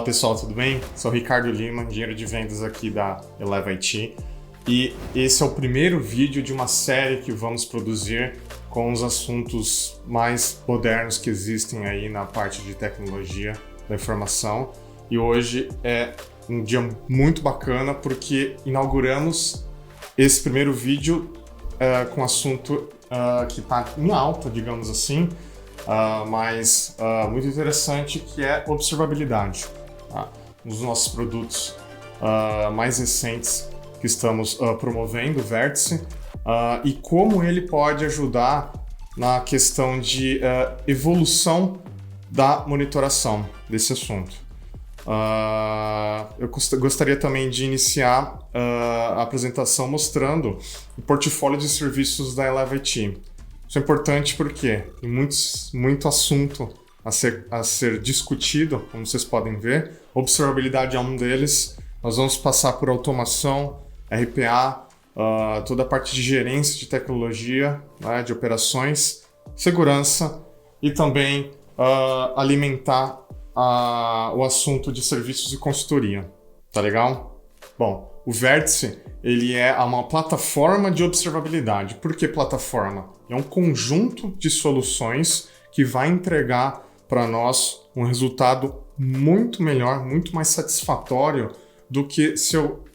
Fala pessoal, tudo bem? Sou o Ricardo Lima, engenheiro de vendas aqui da Eleva IT, e esse é o primeiro vídeo de uma série que vamos produzir com os assuntos mais modernos que existem aí na parte de tecnologia da informação. E hoje é um dia muito bacana porque inauguramos esse primeiro vídeo com um assunto que está em alta, digamos assim, mas muito interessante, que é observabilidade. Tá? Um dos nossos produtos mais recentes que estamos promovendo, o Vértice, e como ele pode ajudar na questão de evolução da monitoração desse assunto. Eu gostaria também de iniciar a apresentação mostrando o portfólio de serviços da Eleva IT. Isso é importante porque tem muito assunto a ser discutido, como vocês podem ver. Observabilidade é um deles. Nós vamos passar por automação, RPA, toda a parte de gerência de tecnologia, né, de operações, segurança e também alimentar o assunto de serviços e consultoria. Tá legal? Bom, o Vértice, ele é uma plataforma de observabilidade. Por que plataforma? É um conjunto de soluções que vai entregar para nós um resultado muito melhor, muito mais satisfatório do que se eu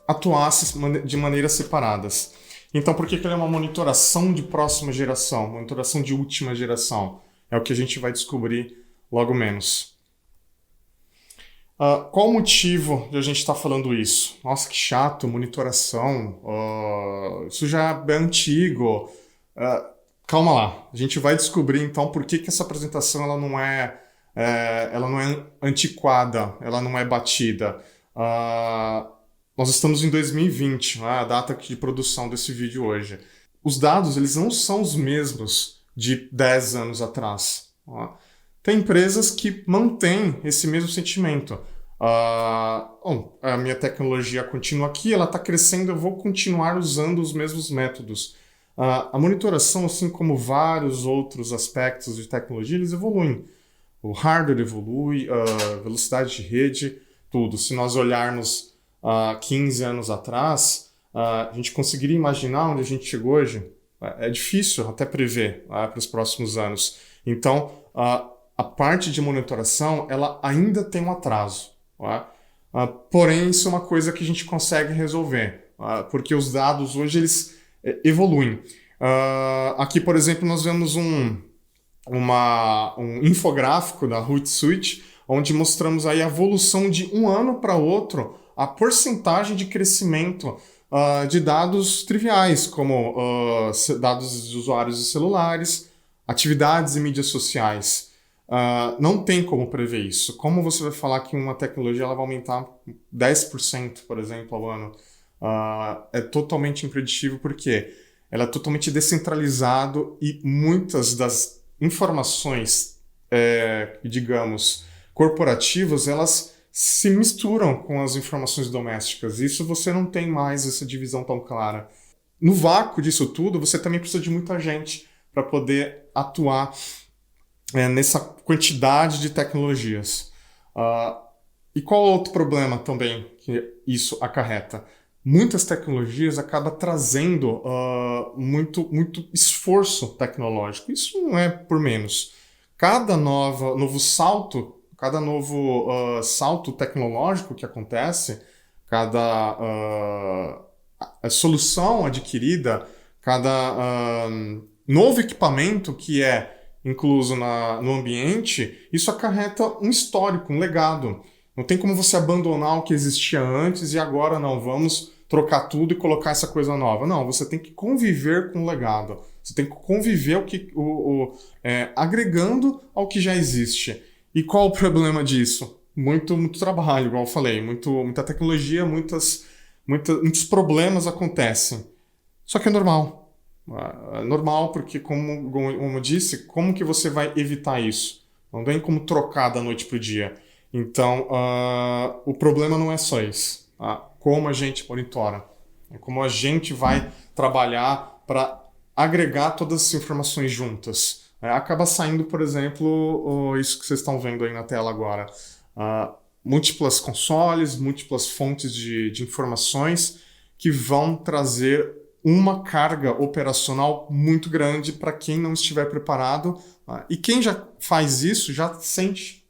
atuasse de maneiras separadas. Então, por que ele é uma monitoração de próxima geração, monitoração de última geração? É o que a gente vai descobrir logo menos. Qual o motivo de a gente estar falando isso? Nossa, que chato, monitoração, isso já é bem antigo. Calma lá, a gente vai descobrir então por que essa apresentação ela não é antiquada, ela não é batida. Nós estamos em 2020, né, a data de produção desse vídeo hoje. Os dados eles não são os mesmos de 10 anos atrás. Tem empresas que mantêm esse mesmo sentimento. A minha tecnologia continua aqui, ela está crescendo, eu vou continuar usando os mesmos métodos. A monitoração, assim como vários outros aspectos de tecnologia, eles evoluem. O hardware evolui, a velocidade de rede, tudo. Se nós olharmos 15 anos atrás, a gente conseguiria imaginar onde a gente chegou hoje? É difícil até prever para os próximos anos. Então, a parte de monitoração, ela ainda tem um atraso. Porém, isso é uma coisa que a gente consegue resolver, porque os dados hoje eles evoluem. Aqui, por exemplo, nós vemos um infográfico da Hootsuite, onde mostramos aí a evolução de um ano para outro, a porcentagem de crescimento de dados triviais, como dados de usuários de celulares, atividades e mídias sociais. Não tem como prever isso. Como você vai falar que uma tecnologia ela vai aumentar 10%, por exemplo, ao ano? É totalmente impreditível porque ela é totalmente descentralizado e muitas das informações, digamos, corporativas, elas se misturam com as informações domésticas. Isso você não tem mais essa divisão tão clara. No vácuo disso tudo, você também precisa de muita gente para poder atuar nessa quantidade de tecnologias. E qual outro problema também que isso acarreta? Muitas tecnologias acabam trazendo muito esforço tecnológico. Isso não é por menos. Cada novo salto tecnológico que acontece, cada solução adquirida, cada novo equipamento que é incluso no ambiente, isso acarreta um histórico, um legado. Não tem como você abandonar o que existia antes e agora não, vamos trocar tudo e colocar essa coisa nova. Não, você tem que conviver com o legado. Você tem que conviver agregando ao que já existe. E qual o problema disso? Muito trabalho, igual eu falei, muita tecnologia, muitos problemas acontecem. Só que é normal. É normal porque, como eu disse, como que você vai evitar isso? Não tem como trocar da noite para o dia. Então, o problema não é só isso. Como a gente monitora, como a gente vai trabalhar para agregar todas as informações juntas. Acaba saindo, por exemplo, isso que vocês estão vendo aí na tela agora. múltiplas consoles, múltiplas fontes de informações que vão trazer uma carga operacional muito grande para quem não estiver preparado. E quem já faz isso já sente.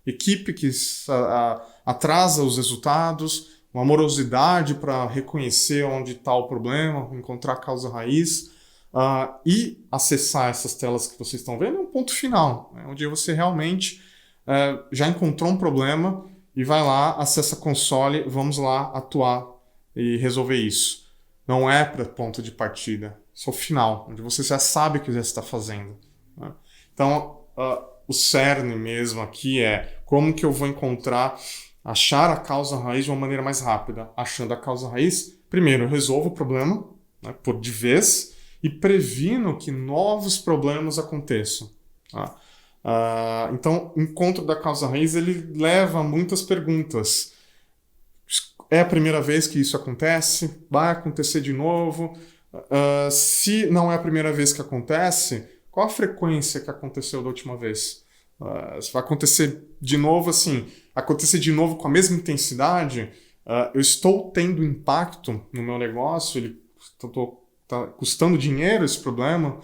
Equipe que atrasa os resultados, uma morosidade para reconhecer onde está o problema, encontrar a causa raiz. E acessar essas telas que vocês estão vendo é um ponto final, onde você realmente já encontrou um problema e vai lá, acessa a console, vamos lá atuar e resolver isso. Não é para ponto de partida, isso é o final, onde você já sabe o que você está fazendo. Então, o cerne mesmo aqui é como que eu vou achar a causa raiz de uma maneira mais rápida. Achando a causa raiz, primeiro eu resolvo o problema, por de vez, e previno que novos problemas aconteçam. Então, o encontro da causa raiz ele leva a muitas perguntas. É a primeira vez que isso acontece? Vai acontecer de novo? Se não é a primeira vez que acontece, qual a frequência que aconteceu da última vez? Se vai acontecer de novo assim, acontecer de novo com a mesma intensidade, eu estou tendo impacto no meu negócio, está custando dinheiro esse problema.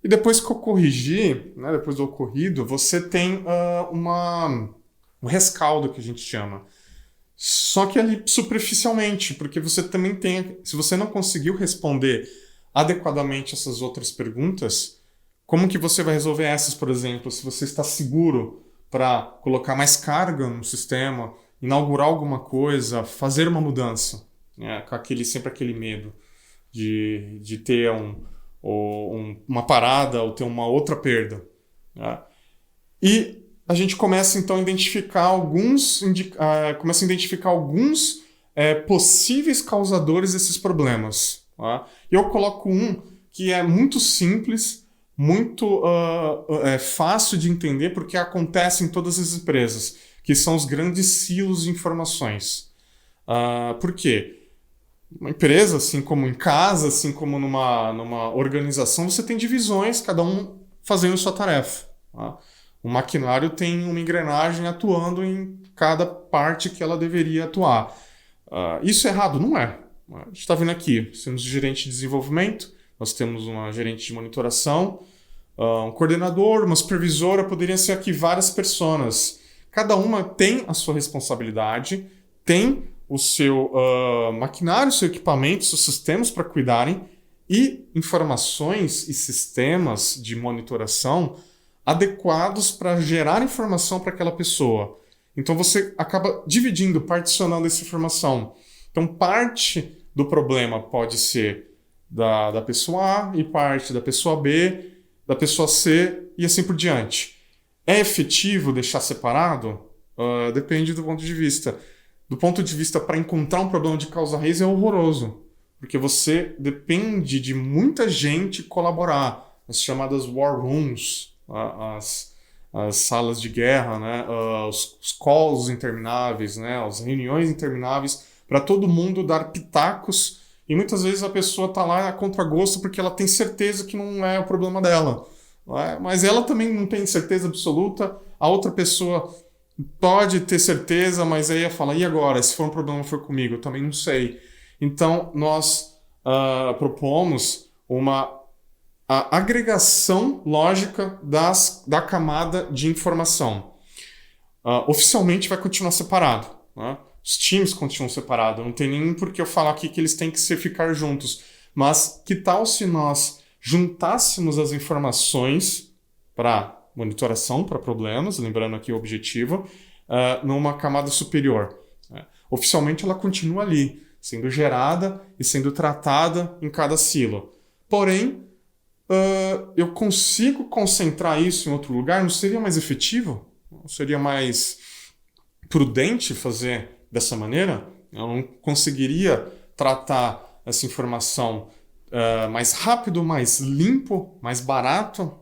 E depois que eu corrigir, depois do ocorrido, você tem um rescaldo que a gente chama. Só que ali superficialmente, porque você também tem, se você não conseguiu responder adequadamente essas outras perguntas, como que você vai resolver essas, por exemplo, se você está seguro para colocar mais carga no sistema, inaugurar alguma coisa, fazer uma mudança, com sempre aquele medo de ter uma parada ou ter uma outra perda. E a gente começa então a identificar alguns possíveis causadores desses problemas. E eu coloco um que é muito simples, muito fácil de entender, porque acontece em todas as empresas, que são os grandes silos de informações. Por quê? Uma empresa, assim como em casa, assim como numa organização, você tem divisões, cada um fazendo sua tarefa. O maquinário tem uma engrenagem atuando em cada parte que ela deveria atuar. Isso é errado? Não é. A gente está vendo aqui, temos um gerente de desenvolvimento, nós temos uma gerente de monitoração, um coordenador, uma supervisora, poderiam ser aqui várias pessoas. Cada uma tem a sua responsabilidade, tem o seu maquinário, o seu equipamento, seus sistemas para cuidarem e informações e sistemas de monitoração adequados para gerar informação para aquela pessoa. Então você acaba dividindo, particionando essa informação. Então parte do problema pode ser da pessoa A e parte da pessoa B, da pessoa C e assim por diante. É efetivo deixar separado? Depende do ponto de vista. Do ponto de vista para encontrar um problema de causa raiz é horroroso, porque você depende de muita gente colaborar, as chamadas war rooms, as salas de guerra, os calls intermináveis, as reuniões intermináveis, para todo mundo dar pitacos, e muitas vezes a pessoa está lá a contragosto porque ela tem certeza que não é o problema dela, mas ela também não tem certeza absoluta, a outra pessoa pode ter certeza, mas aí ela fala, e agora? Se for um problema for comigo, eu também não sei. Então, nós propomos a agregação lógica da camada de informação. Oficialmente vai continuar separado. Os times continuam separados. Não tem nem por que eu falar aqui que eles têm que ficar juntos. Mas que tal se nós juntássemos as informações para monitoração, para problemas, lembrando aqui o objetivo, numa camada superior. Oficialmente ela continua ali, sendo gerada e sendo tratada em cada silo. Porém, eu consigo concentrar isso em outro lugar? Não seria mais efetivo? Não seria mais prudente fazer dessa maneira? Eu não conseguiria tratar essa informação mais rápido, mais limpo, mais barato,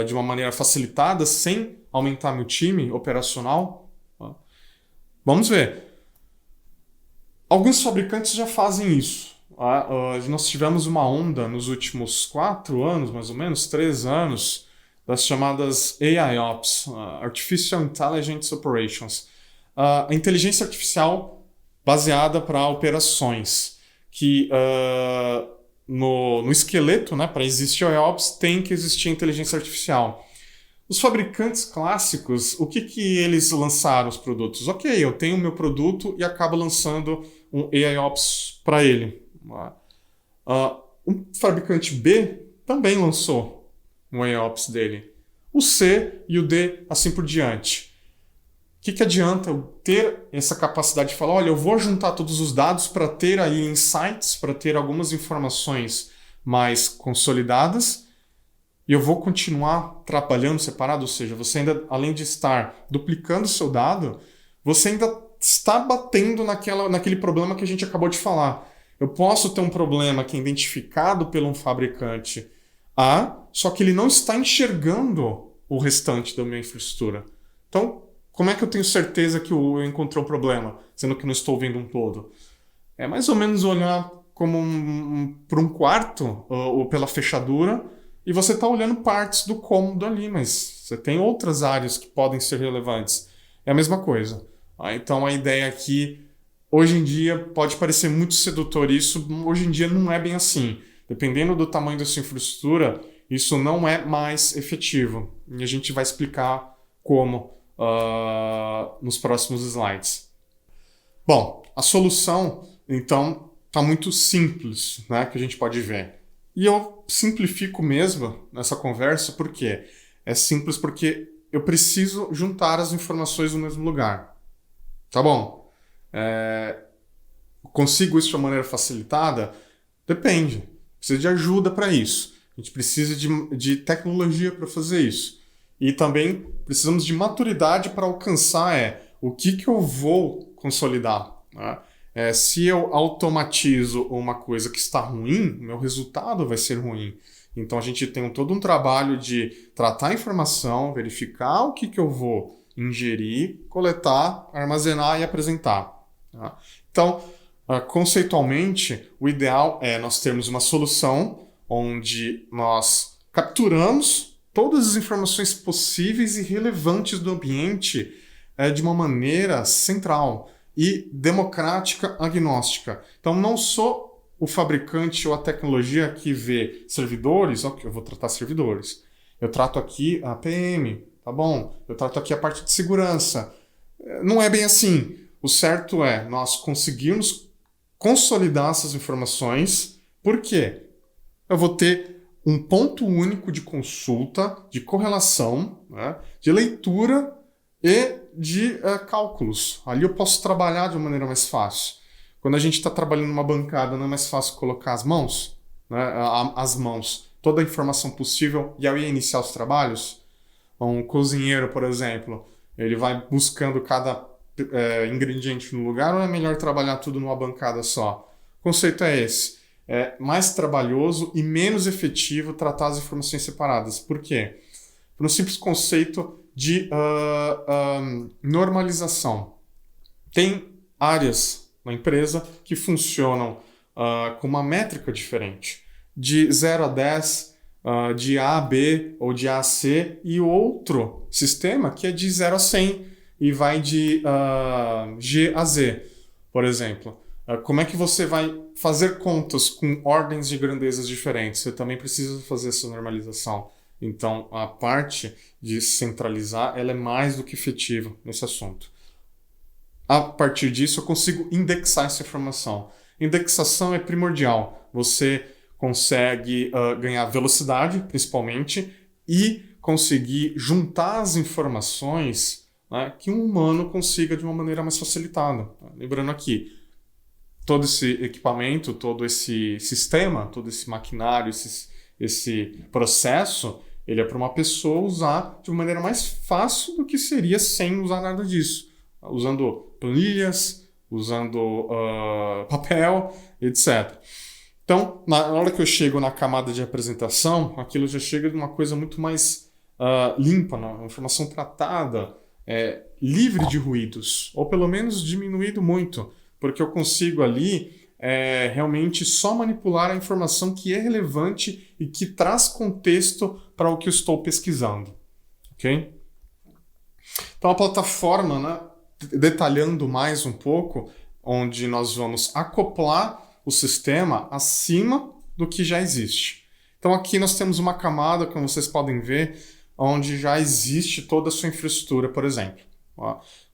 de uma maneira facilitada, sem aumentar meu time operacional? Vamos ver. Alguns fabricantes já fazem isso. Nós tivemos uma onda nos últimos 4 anos, mais ou menos, 3 anos, das chamadas AIOps, Artificial Intelligence Operations, a inteligência artificial baseada para operações, que no esqueleto, né, para existir AIOps, tem que existir inteligência artificial. Os fabricantes clássicos, o que eles lançaram os produtos? Ok, eu tenho o meu produto e acabo lançando um AIOps para ele. O fabricante B também lançou um AIOps dele. O C e o D, assim por diante. O que adianta eu ter essa capacidade de falar, olha, eu vou juntar todos os dados para ter aí insights, para ter algumas informações mais consolidadas, e eu vou continuar trabalhando separado, ou seja, você ainda, além de estar duplicando o seu dado, você ainda está batendo naquele problema que a gente acabou de falar. Eu posso ter um problema que é identificado pelo fabricante A, só que ele não está enxergando o restante da minha infraestrutura. Então, como é que eu tenho certeza que eu encontrei um problema, sendo que não estou vendo um todo? É mais ou menos olhar como por um quarto ou pela fechadura, e você está olhando partes do cômodo ali, mas você tem outras áreas que podem ser relevantes. É a mesma coisa. Então a ideia aqui, hoje em dia, pode parecer muito sedutor isso, hoje em dia não é bem assim. Dependendo do tamanho da sua infraestrutura, isso não é mais efetivo. E a gente vai explicar como nos próximos slides. Bom, a solução, então, está muito simples, né, que a gente pode ver. E eu simplifico mesmo nessa conversa, porque é simples porque eu preciso juntar as informações no mesmo lugar. Tá bom? Consigo isso de uma maneira facilitada? Depende. Precisa de ajuda para isso. A gente precisa de tecnologia para fazer isso. E também precisamos de maturidade para alcançar o que eu vou consolidar. Né? Se eu automatizo uma coisa que está ruim, o meu resultado vai ser ruim. Então a gente tem todo um trabalho de tratar a informação, verificar o que eu vou ingerir, coletar, armazenar e apresentar. Tá? Então, conceitualmente, o ideal é nós termos uma solução onde nós capturamos todas as informações possíveis e relevantes do ambiente de uma maneira central e democrática, agnóstica. Então, não sou o fabricante ou a tecnologia que vê servidores, ok, eu vou tratar servidores. Eu trato aqui a APM, tá bom? Eu trato aqui a parte de segurança. Não é bem assim. O certo é nós conseguirmos consolidar essas informações. Por quê? Eu vou ter um ponto único de consulta, de correlação, né, de leitura e de cálculos. Ali eu posso trabalhar de uma maneira mais fácil. Quando a gente está trabalhando numa bancada, não é mais fácil colocar as mãos, né, toda a informação possível, e ao iniciar os trabalhos? Um cozinheiro, por exemplo, ele vai buscando cada ingrediente no lugar, ou é melhor trabalhar tudo numa bancada só? O conceito é esse. É mais trabalhoso e menos efetivo tratar as informações separadas. Por quê? Por um simples conceito de normalização. Tem áreas na empresa que funcionam com uma métrica diferente. De 0 a 10, de A a B ou de A a C, e outro sistema que é de 0 a 100 e vai de G a Z, por exemplo. Como é que você vai fazer contas com ordens de grandezas diferentes? Você também precisa fazer essa normalização. Então, a parte de centralizar, ela é mais do que efetiva nesse assunto. A partir disso, eu consigo indexar essa informação. Indexação é primordial. Você consegue ganhar velocidade, principalmente, e conseguir juntar as informações, né, que um humano consiga de uma maneira mais facilitada. Lembrando aqui, todo esse equipamento, todo esse sistema, todo esse maquinário, esse processo, ele é para uma pessoa usar de uma maneira mais fácil do que seria sem usar nada disso. Usando planilhas, usando papel, etc. Então, na hora que eu chego na camada de apresentação, aquilo já chega de uma coisa muito mais limpa, né? Uma informação tratada, livre de ruídos, ou pelo menos diminuído muito, porque eu consigo ali é realmente só manipular a informação que é relevante e que traz contexto para o que eu estou pesquisando. Ok? Então a plataforma, né, detalhando mais um pouco, onde nós vamos acoplar o sistema acima do que já existe. Então aqui nós temos uma camada, como vocês podem ver, onde já existe toda a sua infraestrutura, por exemplo.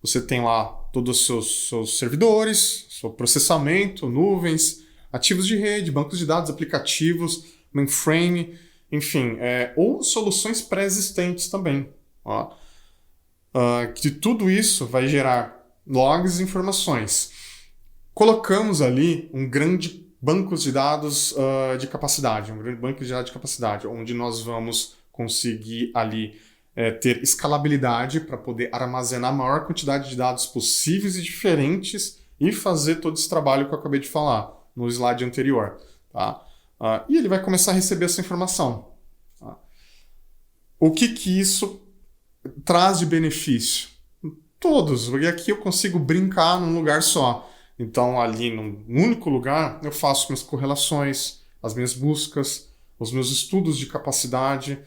Você tem lá todos os seus servidores, seu processamento, nuvens, ativos de rede, bancos de dados, aplicativos, mainframe, enfim, ou soluções pré-existentes também. Que tudo isso vai gerar logs e informações. Colocamos ali um grande banco de dados de capacidade, onde nós vamos conseguir ali ter escalabilidade para poder armazenar a maior quantidade de dados possíveis e diferentes e fazer todo esse trabalho que eu acabei de falar no slide anterior. Tá? E ele vai começar a receber essa informação. Tá? O que isso traz de benefício? Todos, porque aqui eu consigo brincar num lugar só. Então, ali num único lugar, eu faço minhas correlações, as minhas buscas, os meus estudos de capacidade,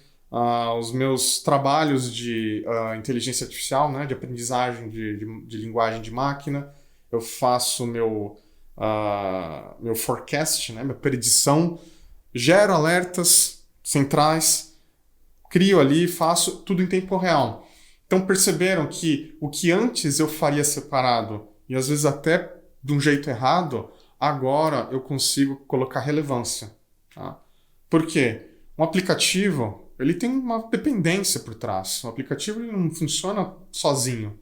os meus trabalhos de inteligência artificial, né, de aprendizagem de linguagem de máquina. Eu faço meu forecast, né, minha predição, gero alertas centrais, crio ali, faço tudo em tempo real. Então perceberam que o que antes eu faria separado, e às vezes até de um jeito errado, agora eu consigo colocar relevância. Tá? Por quê? Um aplicativo, ele tem uma dependência por trás. O aplicativo ele não funciona sozinho.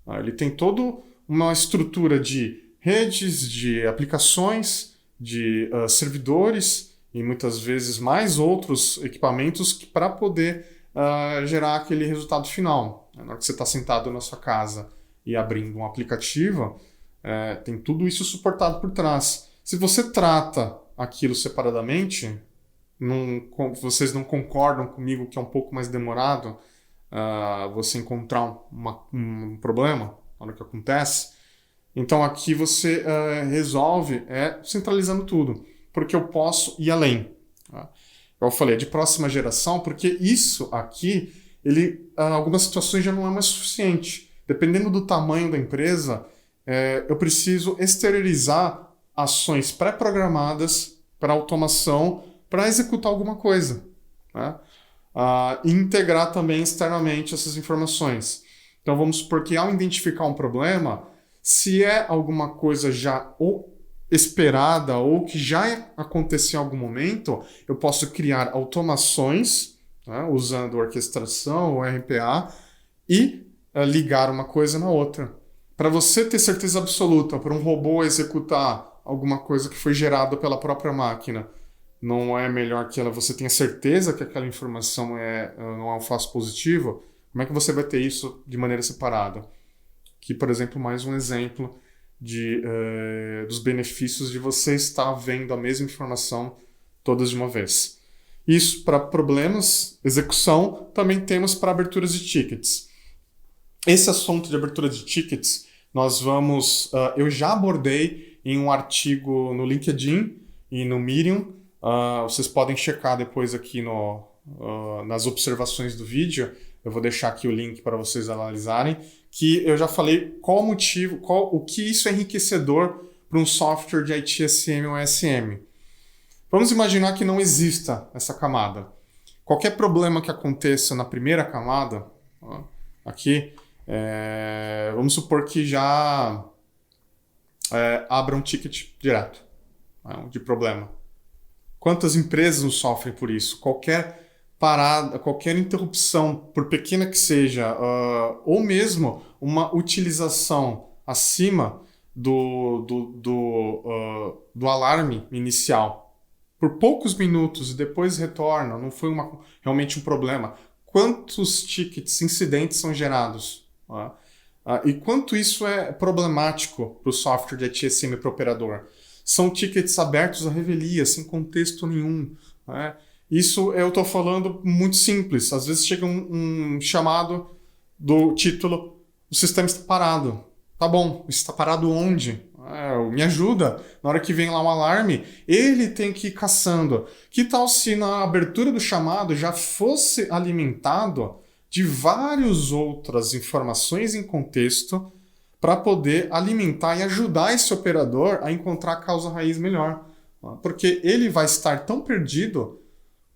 Tá? Ele tem toda uma estrutura de redes, de aplicações, de servidores e muitas vezes mais outros equipamentos para poder gerar aquele resultado final. Na hora que você está sentado na sua casa e abrindo um aplicativo, tem tudo isso suportado por trás. Se você trata aquilo separadamente, vocês não concordam comigo que é um pouco mais demorado você encontrar um problema na hora que acontece, então aqui você resolve centralizando tudo, porque eu posso ir além. Tá? Eu falei, é de próxima geração, porque isso aqui, algumas situações já não é mais suficiente. Dependendo do tamanho da empresa, eu preciso exteriorizar ações pré-programadas para automação, para executar alguma coisa. Né? E integrar também externamente essas informações. Então vamos supor que ao identificar um problema, se é alguma coisa já ou esperada ou que já aconteceu em algum momento, eu posso criar automações, né, usando orquestração ou RPA e ligar uma coisa na outra. Para você ter certeza absoluta, para um robô executar alguma coisa que foi gerada pela própria máquina, não é melhor que você tenha certeza que aquela informação não é um falso positivo? Como é que você vai ter isso de maneira separada? Aqui, por exemplo, mais um exemplo dos benefícios de você estar vendo a mesma informação todas de uma vez. Isso para problemas, execução, também temos para aberturas de tickets. Esse assunto de abertura de tickets, eu já abordei em um artigo no LinkedIn e no Medium. Vocês podem checar depois aqui nas observações do vídeo. Eu vou deixar aqui o link para vocês analisarem, que eu já falei qual o motivo, o que isso é enriquecedor para um software de ITSM ou SM. Vamos imaginar que não exista essa camada. Qualquer problema que aconteça na primeira camada, aqui, vamos supor que já abra um ticket direto de problema. Quantas empresas não sofrem por isso? Qualquer parada, qualquer interrupção, por pequena que seja, ou mesmo uma utilização acima do alarme inicial, por poucos minutos e depois retorna, não foi realmente um problema. Quantos tickets, incidentes são gerados? E quanto isso é problemático para o software de ITSM para o operador? São tickets abertos à revelia, sem contexto nenhum. Isso eu estou falando muito simples. Às vezes chega um chamado do título, o sistema está parado. Tá bom, está parado onde? Me ajuda. Na hora que vem lá um alarme, ele tem que ir caçando. Que tal se na abertura do chamado já fosse alimentado de várias outras informações em contexto para poder alimentar e ajudar esse operador a encontrar a causa raiz melhor? Porque ele vai estar tão perdido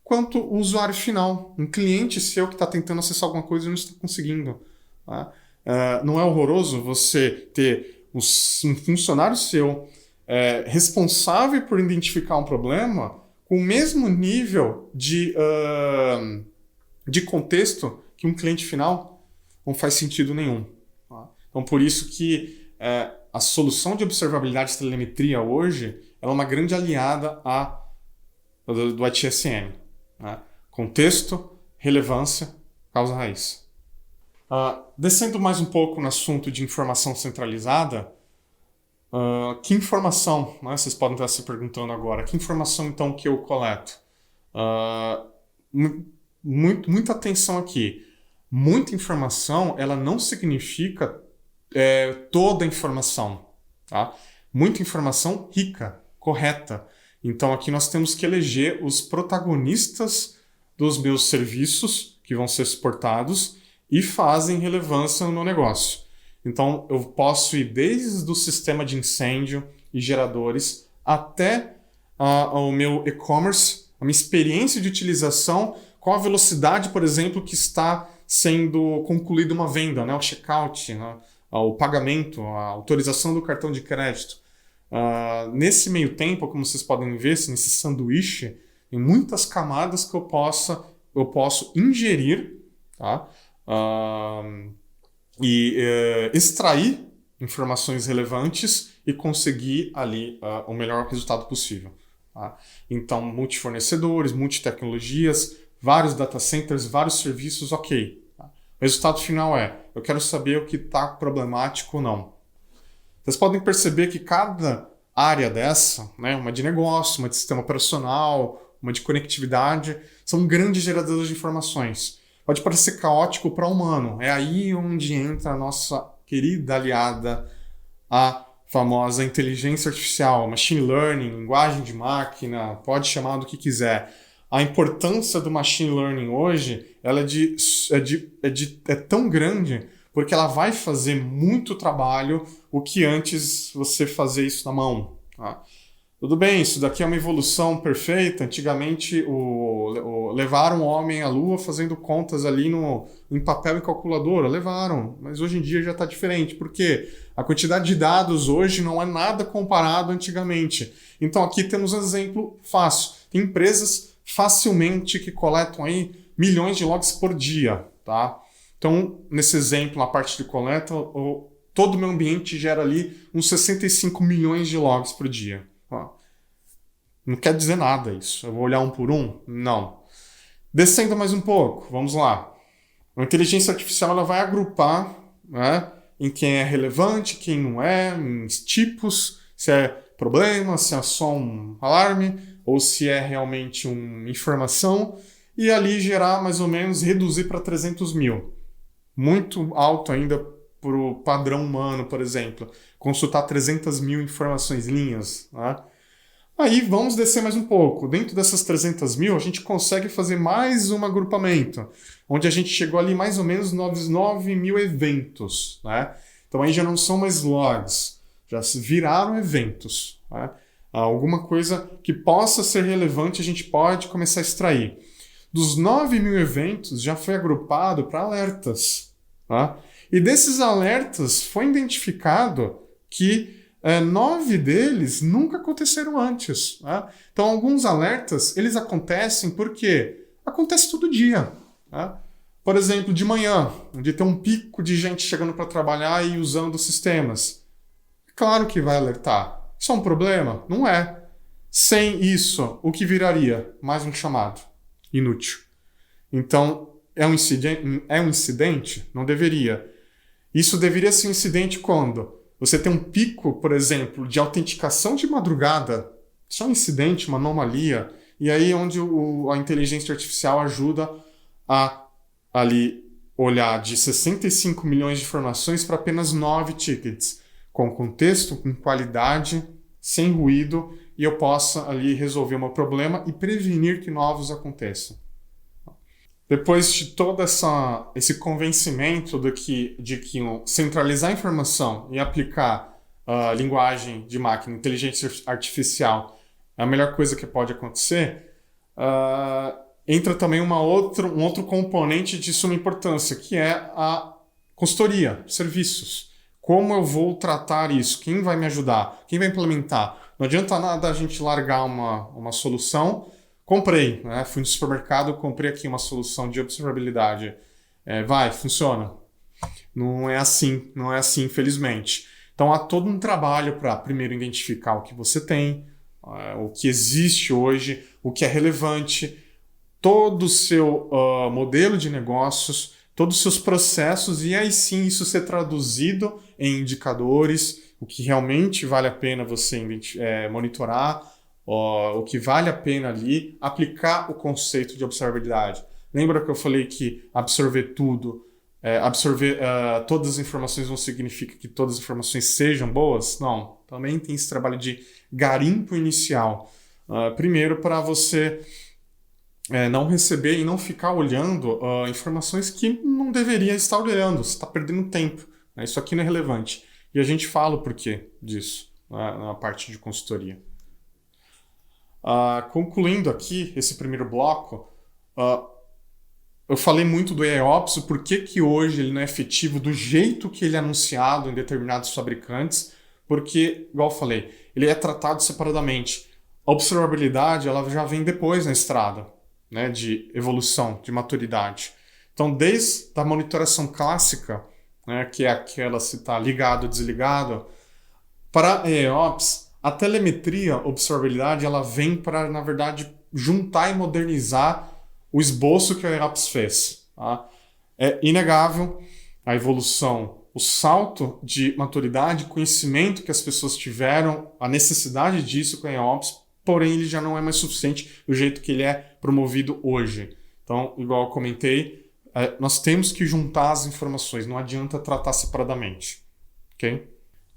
quanto o usuário final, um cliente seu que está tentando acessar alguma coisa e não está conseguindo. Não é horroroso você ter um funcionário seu responsável por identificar um problema com o mesmo nível de contexto que um cliente final? Não faz sentido nenhum. Então, por isso que a solução de observabilidade de telemetria hoje ela é uma grande aliada do ITSM. Contexto, relevância, causa raiz. Descendo mais um pouco no assunto de informação centralizada, que informação, vocês podem estar se perguntando agora, que informação então que eu coleto? Muita atenção aqui. Muita informação, ela não significa toda a informação. Tá? Muita informação rica, correta. Então aqui nós temos que eleger os protagonistas dos meus serviços que vão ser suportados e fazem relevância no meu negócio. Então eu posso ir desde o sistema de incêndio e geradores até o meu e-commerce, a minha experiência de utilização, qual a velocidade, por exemplo, que está sendo concluída uma venda, o checkout, o pagamento, a autorização do cartão de crédito. Nesse meio tempo, como vocês podem ver, nesse sanduíche, tem muitas camadas que eu posso ingerir, tá? E extrair informações relevantes e conseguir ali o melhor resultado possível. Tá? Então, multifornecedores, multitecnologias, vários data centers, vários serviços, ok. Tá? O resultado final eu quero saber o que está problemático ou não. Vocês podem perceber que cada área dessa, uma de negócio, uma de sistema operacional, uma de conectividade, são grandes geradores de informações. Pode parecer caótico para o humano. É aí onde entra a nossa querida aliada, a famosa inteligência artificial, machine learning, linguagem de máquina, pode chamar do que quiser. A importância do machine learning hoje ela é tão grande porque ela vai fazer muito trabalho o que antes você fazer isso na mão. Tá? Tudo bem, isso daqui é uma evolução perfeita. Antigamente levaram o homem à lua fazendo contas ali em papel e calculadora. Levaram, mas hoje em dia já está diferente. Por quê? A quantidade de dados hoje não é nada comparado antigamente. Então aqui temos um exemplo fácil. Tem empresas facilmente que coletam aí milhões de logs por dia. Tá? Então, nesse exemplo, na parte de coleta, todo o meu ambiente gera ali uns 65 milhões de logs por dia. Não quer dizer nada isso. Eu vou olhar um por um? Não. Descendo mais um pouco, vamos lá. A inteligência artificial ela vai agrupar em quem é relevante, quem não é, em tipos, se é problema, se é só um alarme, ou se é realmente uma informação, e ali gerar mais ou menos, reduzir para 300 mil. Muito alto ainda para o padrão humano, por exemplo. Consultar 300 mil informações, linhas. Aí vamos descer mais um pouco. Dentro dessas 300 mil, a gente consegue fazer mais um agrupamento, onde a gente chegou ali mais ou menos 9 mil eventos. Então aí já não são mais logs, já se viraram eventos. Alguma coisa que possa ser relevante a gente pode começar a extrair. Dos 9 mil eventos já foi agrupado para alertas. E desses alertas foi identificado que 9 deles nunca aconteceram antes. Então alguns alertas eles acontecem porque acontece todo dia. Por exemplo, de manhã, onde tem um pico de gente chegando para trabalhar e usando sistemas. Claro que vai alertar. Isso é um problema? Não é. Sem isso, o que viraria? Mais um chamado. Inútil. Então, é um incidente? Não deveria. Isso deveria ser um incidente quando você tem um pico, por exemplo, de autenticação de madrugada. Isso é um incidente, uma anomalia. E aí onde a inteligência artificial ajuda a ali olhar de 65 milhões de informações para apenas 9 tickets. com contexto, com qualidade, sem ruído, e eu possa ali resolver o meu problema e prevenir que novos aconteçam. Depois de todo esse convencimento de que centralizar a informação e aplicar a linguagem de máquina, inteligência artificial, é a melhor coisa que pode acontecer, entra também um outro componente de suma importância, que é a consultoria, serviços. Como eu vou tratar isso? Quem vai me ajudar? Quem vai implementar? Não adianta nada a gente largar uma solução. Comprei, né? Fui no supermercado, comprei aqui uma solução de observabilidade. Funciona. Não é assim, infelizmente. Então há todo um trabalho para primeiro identificar o que você tem, o que existe hoje, o que é relevante, todo o seu modelo de negócios, todos os seus processos, e aí sim isso ser traduzido em indicadores, o que realmente vale a pena você monitorar, o que vale a pena ali aplicar o conceito de observabilidade. Lembra que eu falei que absorver tudo, todas as informações não significa que todas as informações sejam boas? Não, também tem esse trabalho de garimpo inicial. Primeiro, para você não receber e não ficar olhando informações que não deveria estar olhando, você está perdendo tempo. Né? Isso aqui não é relevante. E a gente fala o porquê disso na parte de consultoria. Concluindo aqui esse primeiro bloco, eu falei muito do AIOps, o porquê que hoje ele não é efetivo do jeito que ele é anunciado em determinados fabricantes, porque, igual eu falei, ele é tratado separadamente. A observabilidade ela já vem depois na estrada, né, de evolução, de maturidade. Então, desde a monitoração clássica, né, que é aquela se está ligado ou desligado, para a AIOps, a telemetria, observabilidade, ela vem para, na verdade, juntar e modernizar o esboço que a AIOps fez. Tá? É inegável a evolução, o salto de maturidade, conhecimento que as pessoas tiveram, a necessidade disso com a AIOps, porém ele já não é mais suficiente do jeito que ele é promovido hoje. Então, igual eu comentei, nós temos que juntar as informações, não adianta tratar separadamente. Ok?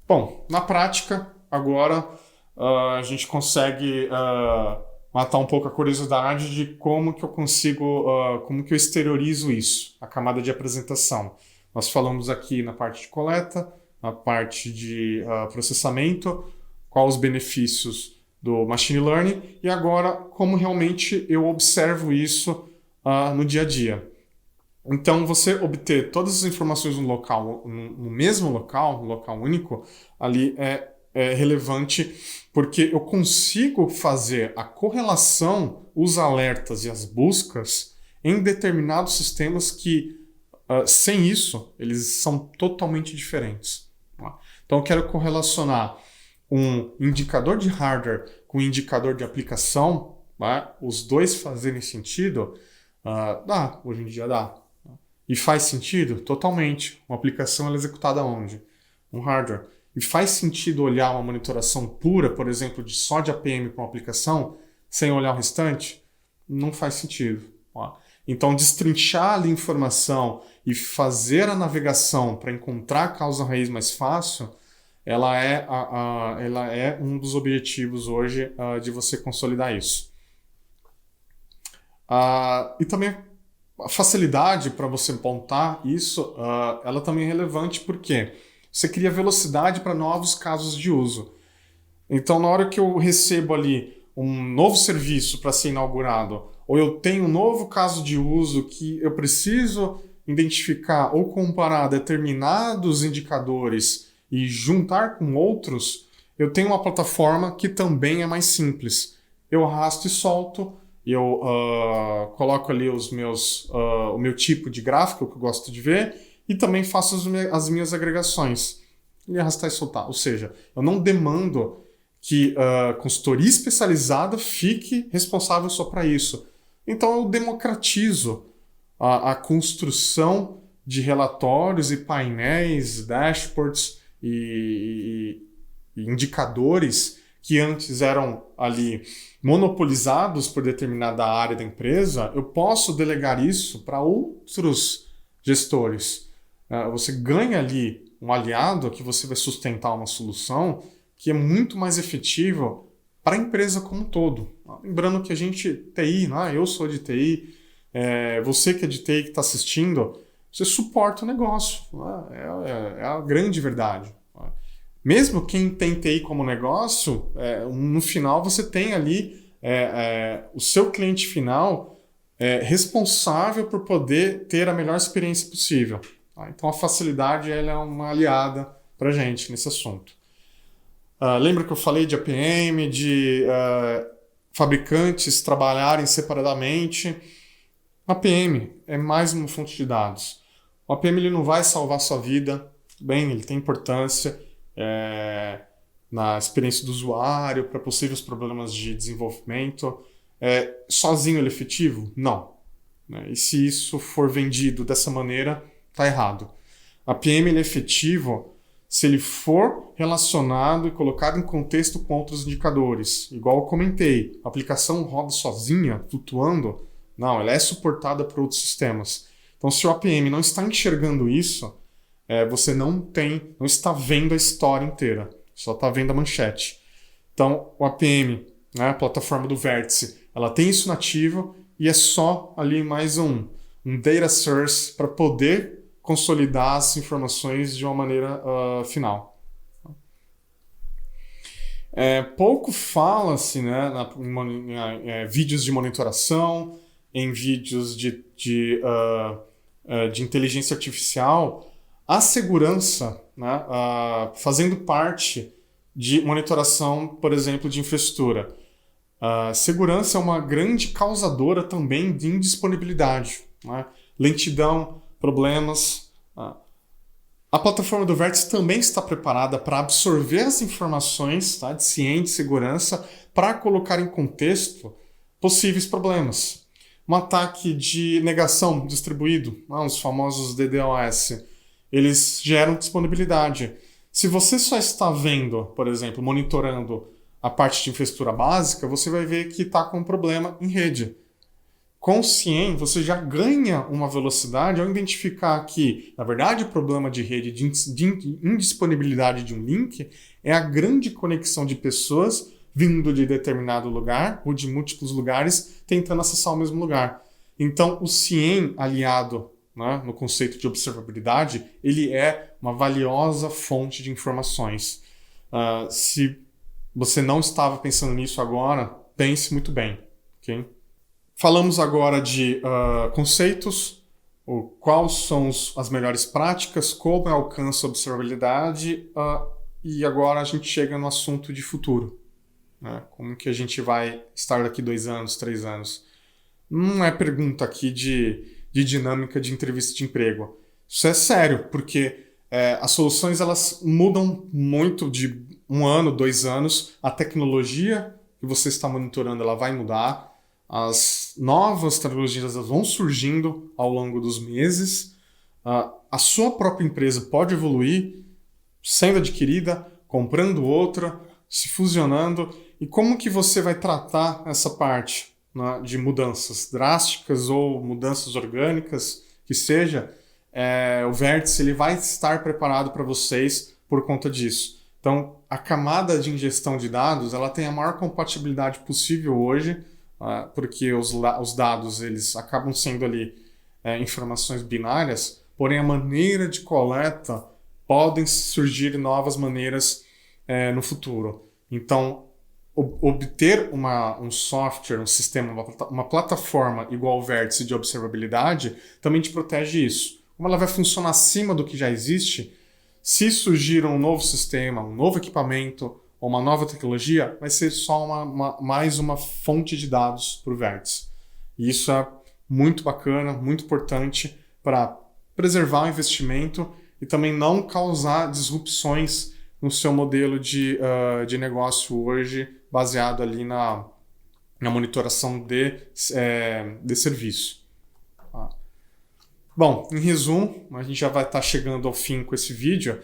Bom, na prática, agora a gente consegue matar um pouco a curiosidade de como que eu consigo, como que eu exteriorizo isso, a camada de apresentação. Nós falamos aqui na parte de coleta, na parte de processamento, quais os benefícios do machine learning e agora como realmente eu observo isso no dia a dia. Então, você obter todas as informações no mesmo local, no local único, ali é relevante porque eu consigo fazer a correlação, os alertas e as buscas em determinados sistemas que, sem isso, eles são totalmente diferentes. Então, eu quero correlacionar um indicador de hardware com um indicador de aplicação, os dois fazerem sentido, hoje em dia dá. E faz sentido? Totalmente. Uma aplicação ela é executada onde? Um hardware. E faz sentido olhar uma monitoração pura, por exemplo, só de APM para uma aplicação, sem olhar o restante? Não faz sentido. Então, destrinchar ali a informação e fazer a navegação para encontrar a causa raiz mais fácil, ela é um dos objetivos hoje de você consolidar isso. E também a facilidade para você montar isso, ela também é relevante porque você cria velocidade para novos casos de uso. Então, na hora que eu recebo ali um novo serviço para ser inaugurado, ou eu tenho um novo caso de uso que eu preciso identificar ou comparar determinados indicadores e juntar com outros, eu tenho uma plataforma que também é mais simples. Eu arrasto e solto, eu coloco ali o meu tipo de gráfico que eu gosto de ver e também faço as minhas agregações. E arrastar e soltar. Ou seja, eu não demando que a consultoria especializada fique responsável só para isso. Então eu democratizo a construção de relatórios e painéis, dashboards e indicadores que antes eram ali monopolizados por determinada área da empresa, eu posso delegar isso para outros gestores. Você ganha ali um aliado que você vai sustentar uma solução que é muito mais efetivo para a empresa como um todo. Lembrando que a gente, TI, eu sou de TI, você que é de TI que está assistindo, você suporta o negócio. É a grande verdade. Mesmo quem tem TI como negócio, no final você tem ali o seu cliente final responsável por poder ter a melhor experiência possível. Tá? Então a facilidade ela é uma aliada para a gente nesse assunto. Lembra que eu falei de APM, de fabricantes trabalharem separadamente? APM é mais uma fonte de dados. O APM ele não vai salvar sua vida, bem, ele tem importância na experiência do usuário, para possíveis problemas de desenvolvimento. Sozinho ele é efetivo? Não. E se isso for vendido dessa maneira, está errado. APM ele é efetivo se ele for relacionado e colocado em contexto com outros indicadores. Igual eu comentei, a aplicação roda sozinha, flutuando? Não, ela é suportada por outros sistemas. Então, se o APM não está enxergando isso, você não está vendo a história inteira, só está vendo a manchete. Então, o APM, a plataforma do Vértice, ela tem isso nativo e é só ali mais um data source para poder consolidar as informações de uma maneira final. Pouco fala-se em vídeos de monitoração, em vídeos de inteligência artificial, a segurança fazendo parte de monitoração, por exemplo, de infraestrutura. Segurança é uma grande causadora também de indisponibilidade, lentidão, problemas. A plataforma do Vértice também está preparada para absorver as informações de ciência e segurança para colocar em contexto possíveis problemas. Um ataque de negação distribuído, os famosos DDoS, eles geram disponibilidade. Se você só está vendo, por exemplo, monitorando a parte de infraestrutura básica, você vai ver que está com um problema em rede. Com o CIEM, você já ganha uma velocidade ao identificar que, na verdade, o problema de rede de indisponibilidade de um link é a grande conexão de pessoas vindo de determinado lugar ou de múltiplos lugares tentando acessar o mesmo lugar. Então, o CIEM aliado no conceito de observabilidade, ele é uma valiosa fonte de informações. Se você não estava pensando nisso agora, pense muito bem. Okay? Falamos agora de conceitos, quais são as melhores práticas, como eu alcanço a observabilidade, e agora a gente chega no assunto de futuro. Como que a gente vai estar daqui 2 anos, 3 anos? Não é pergunta aqui de dinâmica de entrevista de emprego. Isso é sério, porque as soluções elas mudam muito de 1 ano, 2 anos. A tecnologia que você está monitorando ela vai mudar. As novas tecnologias vão surgindo ao longo dos meses. A sua própria empresa pode evoluir, sendo adquirida, comprando outra, se fusionando. E como que você vai tratar essa parte de mudanças drásticas ou mudanças orgânicas, que seja, o Vértice ele vai estar preparado para vocês por conta disso. Então, a camada de ingestão de dados ela tem a maior compatibilidade possível hoje, porque os dados eles acabam sendo ali informações binárias, porém a maneira de coleta podem surgir novas maneiras no futuro. Então, obter um software, um sistema, uma plataforma igual ao Vértice de observabilidade também te protege isso. Como ela vai funcionar acima do que já existe, se surgir um novo sistema, um novo equipamento ou uma nova tecnologia, vai ser só mais uma fonte de dados para o Vértice. E isso é muito bacana, muito importante para preservar o investimento e também não causar disrupções no seu modelo de negócio hoje, baseado ali na monitoração de serviço. Bom, em resumo, a gente já vai estar chegando ao fim com esse vídeo,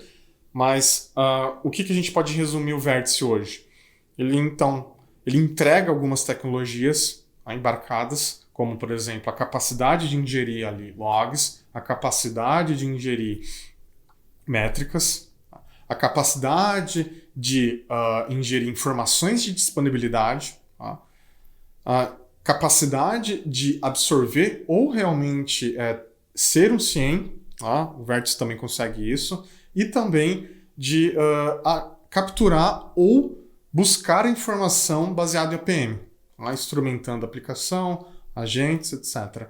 mas o que a gente pode resumir o Vértice hoje? Ele entrega algumas tecnologias embarcadas, como, por exemplo, a capacidade de ingerir ali logs, a capacidade de ingerir métricas, a capacidade de ingerir informações de disponibilidade, tá? A capacidade de absorver ou realmente ser um CIEM, tá? O Vértice também consegue isso, e também de capturar ou buscar informação baseada em OPM, tá? Instrumentando a aplicação, agentes, etc.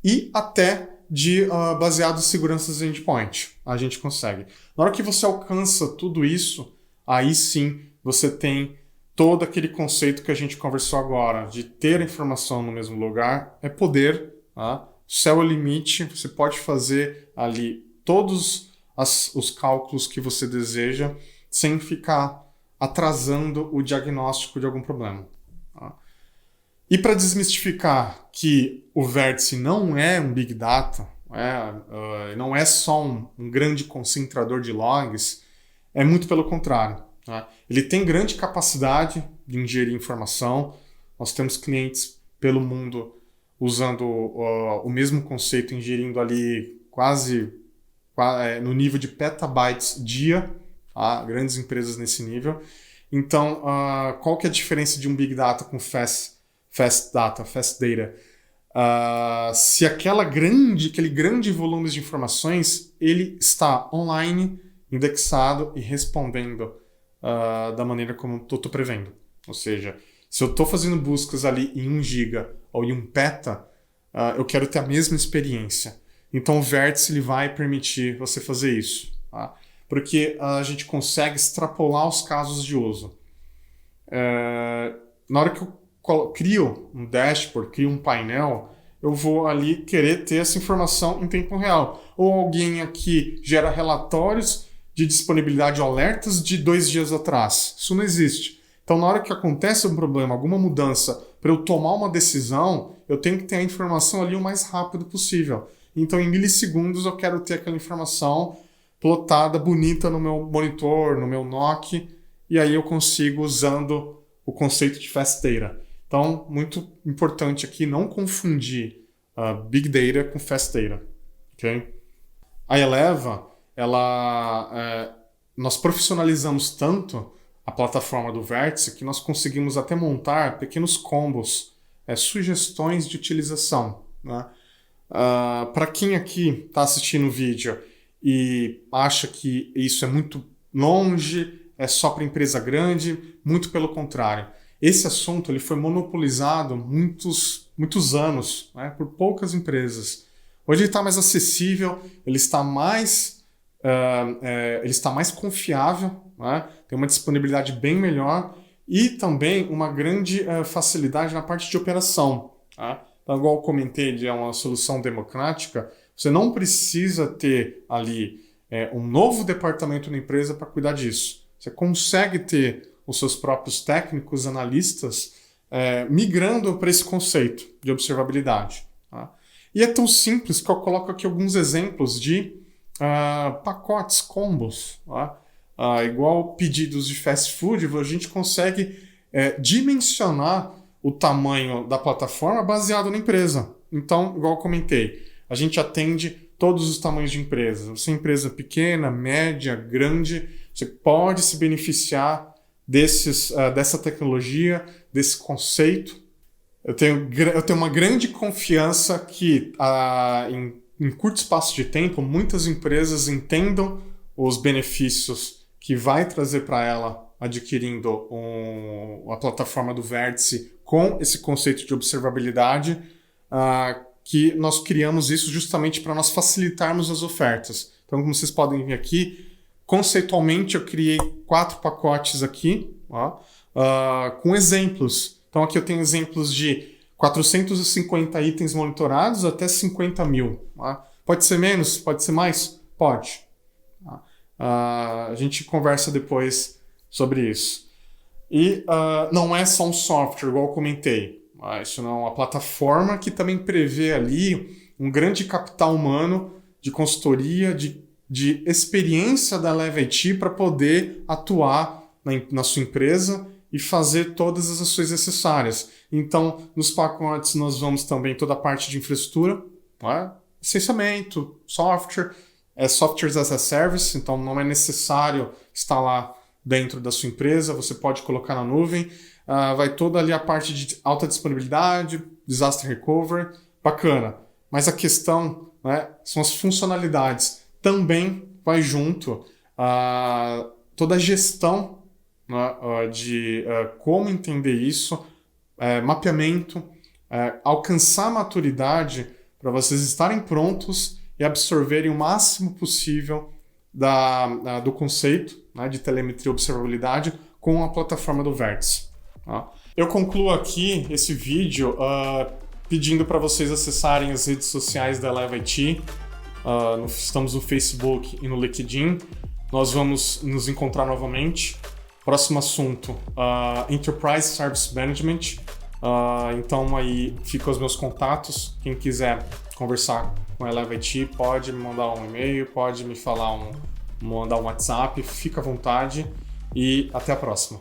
E até de baseado em seguranças de endpoint. A gente consegue. Na hora que você alcança tudo isso, aí sim você tem todo aquele conceito que a gente conversou agora, de ter a informação no mesmo lugar, é poder. Tá? O céu é o limite, você pode fazer ali todos os cálculos que você deseja sem ficar atrasando o diagnóstico de algum problema. Tá? E para desmistificar que o Vértice não é um Big Data, não é só um grande concentrador de logs, é muito pelo contrário. Tá? Ele tem grande capacidade de ingerir informação. Nós temos clientes pelo mundo usando o mesmo conceito, ingerindo ali quase no nível de petabytes dia, tá? Grandes empresas nesse nível. Então, qual que é a diferença de um Big Data com Fast Data? Se aquele grande volume de informações, ele está online, indexado e respondendo da maneira como eu estou prevendo. Ou seja, se eu estou fazendo buscas ali em 1 GB ou em 1 peta, eu quero ter a mesma experiência. Então o Vértice ele vai permitir você fazer isso. Tá? Porque a gente consegue extrapolar os casos de uso. Na hora que eu crio um dashboard, crio um painel, eu vou ali querer ter essa informação em tempo real. Ou alguém aqui gera relatórios de disponibilidade alertas de 2 dias atrás. Isso não existe. Então, na hora que acontece um problema, alguma mudança, para eu tomar uma decisão, eu tenho que ter a informação ali o mais rápido possível. Então, em milissegundos, eu quero ter aquela informação plotada, bonita no meu monitor, no meu NOC, e aí eu consigo usando o conceito de Fast Data. Então, muito importante aqui não confundir Big Data com Fast Data. Okay? A Eleva, nós profissionalizamos tanto a plataforma do Vértice que nós conseguimos até montar pequenos combos, sugestões de utilização. Né? Para quem aqui está assistindo o vídeo e acha que isso é muito longe, é só para empresa grande, muito pelo contrário. Esse assunto ele foi monopolizado muitos anos, né, por poucas empresas. Hoje ele está mais acessível, ele está mais confiável, né, tem uma disponibilidade bem melhor e também uma grande facilidade na parte de operação. Tá? Então, igual eu comentei, de uma solução democrática, você não precisa ter ali um novo departamento na empresa para cuidar disso. Você consegue ter os seus próprios técnicos, analistas, migrando para esse conceito de observabilidade. Tá? E é tão simples que eu coloco aqui alguns exemplos de pacotes, combos. Tá? Igual pedidos de fast food, a gente consegue dimensionar o tamanho da plataforma baseado na empresa. Então, igual eu comentei, a gente atende todos os tamanhos de empresas. Você é empresa pequena, média, grande, você pode se beneficiar dessa tecnologia, desse conceito. Eu tenho uma grande confiança que em curto espaço de tempo, muitas empresas entendam os benefícios que vai trazer para ela adquirindo a plataforma do Vértice com esse conceito de observabilidade, que nós criamos isso justamente para nós facilitarmos as ofertas. Então, como vocês podem ver aqui, conceitualmente eu criei 4 pacotes aqui, com exemplos. Então aqui eu tenho exemplos de 450 itens monitorados até 50 mil. Pode ser menos? Pode ser mais? Pode. A gente conversa depois sobre isso. E não é só um software, igual eu comentei. Isso não é uma plataforma que também prevê ali um grande capital humano de consultoria, de experiência da Eleva IT para poder atuar na sua empresa e fazer todas as ações necessárias. Então, nos pacotes nós vamos também toda a parte de infraestrutura, licenciamento, software, é Software as a Service, então não é necessário instalar dentro da sua empresa, você pode colocar na nuvem. Vai toda ali a parte de alta disponibilidade, disaster recovery, bacana. Mas a questão, né, são as funcionalidades. Também vai junto toda a gestão, né, de como entender isso, mapeamento, alcançar a maturidade para vocês estarem prontos e absorverem o máximo possível do conceito, né, de telemetria e observabilidade com a plataforma do Vértice. Tá? Eu concluo aqui esse vídeo pedindo para vocês acessarem as redes sociais da Eleva IT. Estamos no Facebook e no LinkedIn. Nós vamos nos encontrar novamente. Próximo assunto, Enterprise Service Management. Então aí ficam os meus contatos. Quem quiser conversar com a Eleva IT pode me mandar um e-mail, pode me mandar um WhatsApp. Fica à vontade e até a próxima.